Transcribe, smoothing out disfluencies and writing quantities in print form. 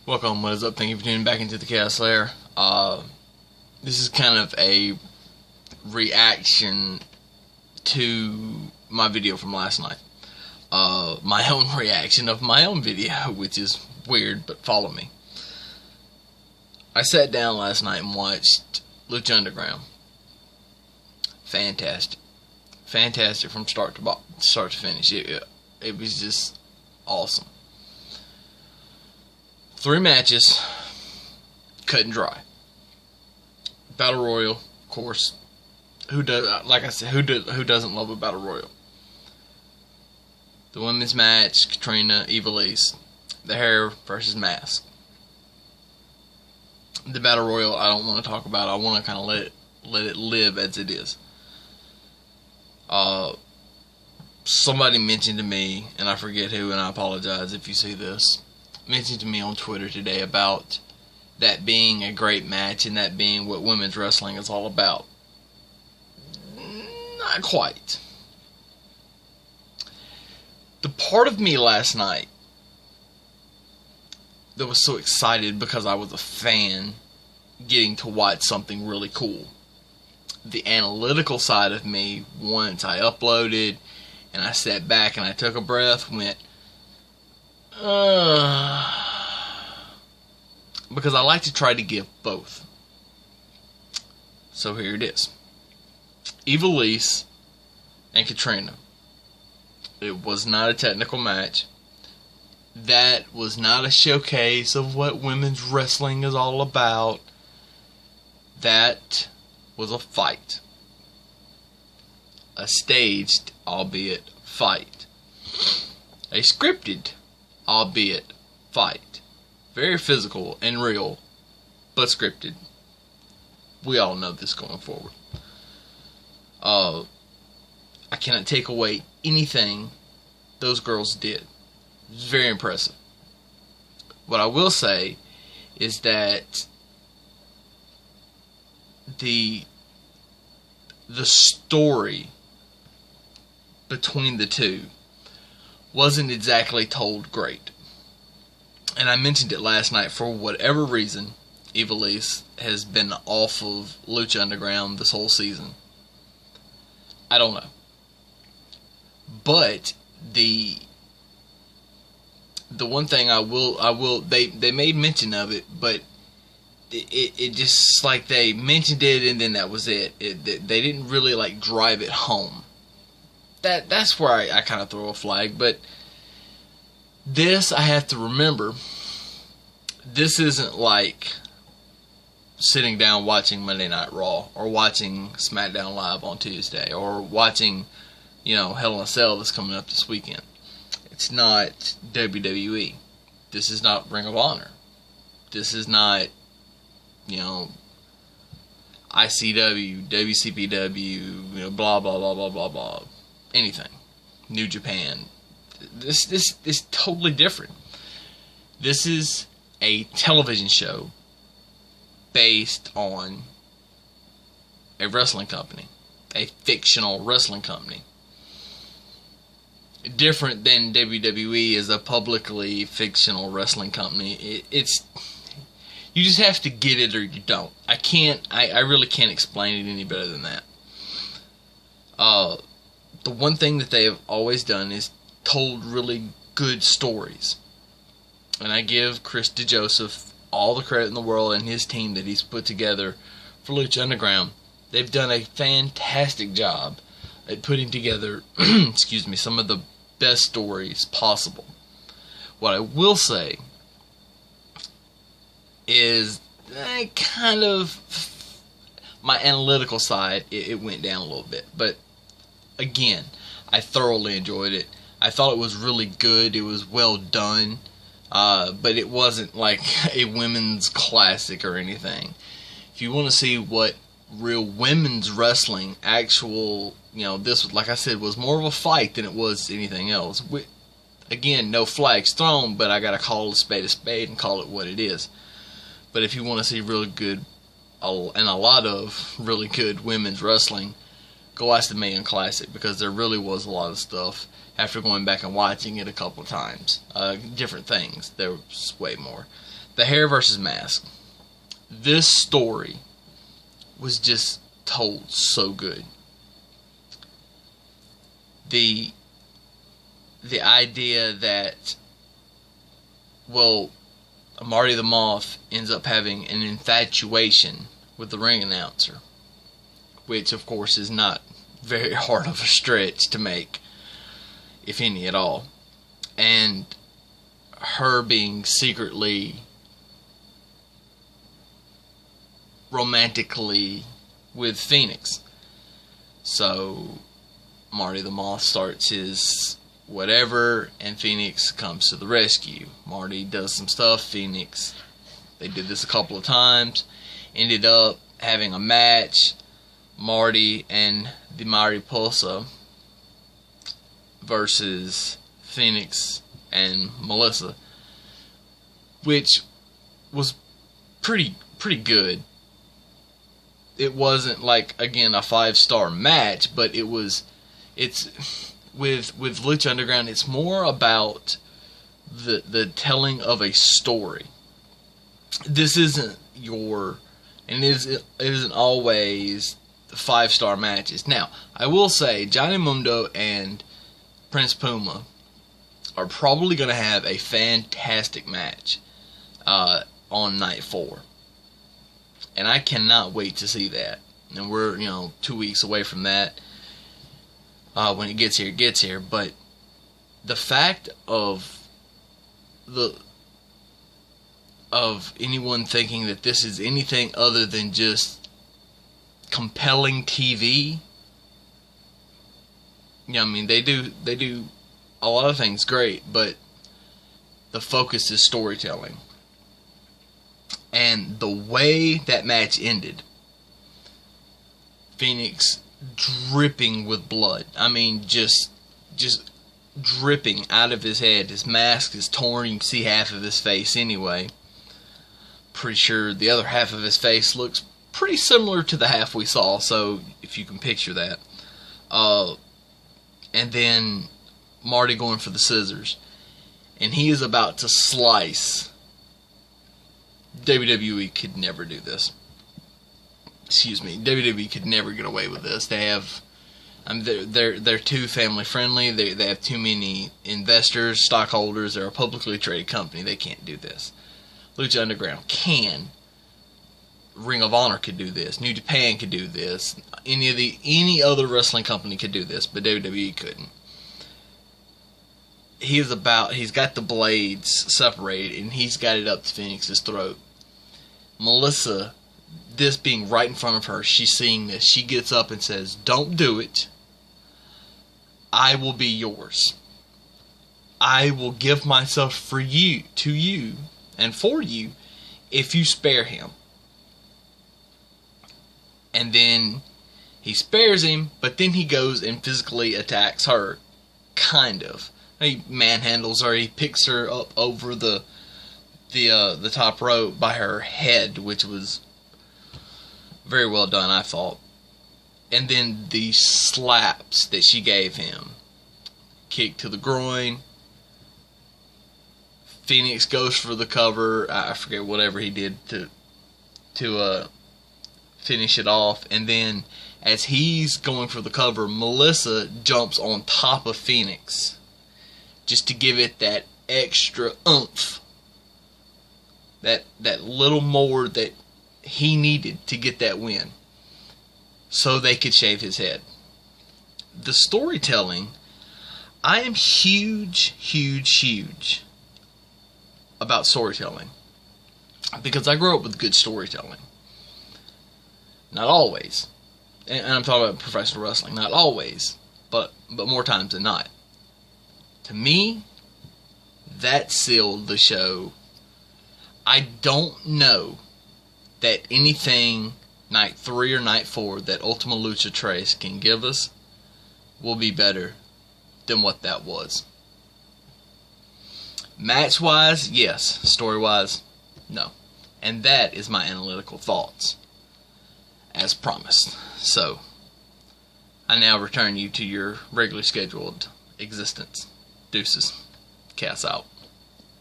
Welcome, what is up? Thank you for tuning back into the Chaos Lair. This is kind of a reaction to my video from last night. My own reaction of my own video, which is weird, but follow me. I sat down last night and watched Lucha Underground. Fantastic. Fantastic from start to finish. It was just awesome. 3 matches, cut and dry. Battle Royal, of course. Who doesn't love a Battle Royal? The women's match, Katrina, Ivelisse, the hair versus mask. The Battle Royal, I don't want to talk about. I want to kind of let it live as it is. Somebody mentioned to me, and I forget who, and I apologize if you see this, mentioned to me on Twitter today about that being a great match and that being what women's wrestling is all about. Not quite. The part of me last night that was so excited because I was a fan getting to watch something really cool. The analytical side of me, once I uploaded and I sat back and I took a breath, went, because I like to try to give both. So here it is. Ivelisse and Katrina. It was not a technical match. That was not a showcase of what women's wrestling is all about. That was a fight. A staged, albeit, fight. A scripted, albeit, fight. Very physical and real, but scripted. We all know this going forward. I cannot take away anything those girls did. It was very impressive. What I will say is that the story between the two wasn't exactly told great. And I mentioned it last night. For whatever reason, Ivelisse has been off of Lucha Underground this whole season. I don't know. But the one thing I will they made mention of it, but it just like they mentioned it and then that was it. They didn't really like drive it home. That's where I kind of throw a flag. But this, I have to remember, this isn't like sitting down watching Monday Night Raw or watching SmackDown Live on Tuesday or watching, Hell in a Cell that's coming up this weekend. It's not WWE. This is not Ring of Honor. This is not, ICW, WCPW, blah, blah, blah, blah, blah, blah. Anything. New Japan. This is totally different. This is a television show based on a wrestling company, a fictional wrestling company. Different than WWE is a publicly fictional wrestling company. It's you just have to get it or you don't. I really can't explain it any better than that. The one thing that they have always done is told really good stories. And I give Chris DeJoseph all the credit in the world and his team that he's put together for Lucha Underground. They've done a fantastic job at putting together some of the best stories possible. What I will say is kind of my analytical side, it went down a little bit. But again, I thoroughly enjoyed it. I thought it was really good. It was well done. But it wasn't like a women's classic or anything. If you want to see what real women's wrestling, actual, this was, like I said, was more of a fight than it was anything else. Again, no flags thrown, but I gotta call a spade and call it what it is. But if you want to see really good, and a lot of really good women's wrestling, go watch the Mae Young Classic, because there really was a lot of stuff after going back and watching it a couple of times. Different things. There was way more. the hair versus mask. This story was just told so good. The idea that, well, Marty the Moth ends up having an infatuation with the ring announcer, which of course is not very hard of a stretch to make, if any at all, and her being secretly romantically with Phoenix. So Marty the Moth starts his whatever, and Phoenix comes to the rescue. Marty does some stuff. Phoenix, they did this a couple of times, ended up having a match. Marty and the Mariposa versus Phoenix and Melissa, which was pretty good. It wasn't like, again, a 5-star match, but it's with Lucha Underground, it's more about the telling of a story. This isn't and it isn't always 5-star matches. Now, I will say Johnny Mundo and Prince Puma are probably going to have a fantastic match on night 4. And I cannot wait to see that. And we're, 2 weeks away from that. When it gets here. But the fact of anyone thinking that this is anything other than just compelling TV. They do a lot of things great, but the focus is storytelling. And the way that match ended, Phoenix dripping with blood. Just dripping out of his head. His mask is torn. You can see half of his face anyway. Pretty sure the other half of his face looks pretty similar to the half we saw, so if you can picture that. And then Marty going for the scissors. And he is about to slice. WWE could never do this. Excuse me. WWE could never get away with this. They have, they're too family friendly. They have too many investors, stockholders. They're a publicly traded company. They can't do this. Lucha Underground can. Ring of Honor could do this. New Japan could do this. Any other wrestling company could do this, but WWE couldn't. He's got the blades separated, and he's got it up to Phoenix's throat. Melissa, this being right in front of her, she's seeing this. She gets up and says, "Don't do it. I will be yours. I will give myself to you, and for you, if you spare him." And then he spares him, but then he goes and physically attacks her. Kind of. He manhandles her. He picks her up over the top rope by her head, which was very well done, I thought. And then the slaps that she gave him. Kick to the groin. Phoenix goes for the cover. I forget whatever he did to finish it off. And then as he's going for the cover, Melissa jumps on top of Phoenix just to give it that extra oomph. That little more that he needed to get that win, so they could shave his head. The storytelling, I am huge about storytelling, because I grew up with good storytelling. Not always, and I'm talking about professional wrestling. Not always, but more times than not. To me, that sealed the show. I don't know that anything night 3 or night 4 that Ultima Lucha Tres can give us will be better than what that was. Match-wise, yes. Story-wise, no. And that is my analytical thoughts, as promised. So, I now return you to your regularly scheduled existence. Deuces. Chaos out.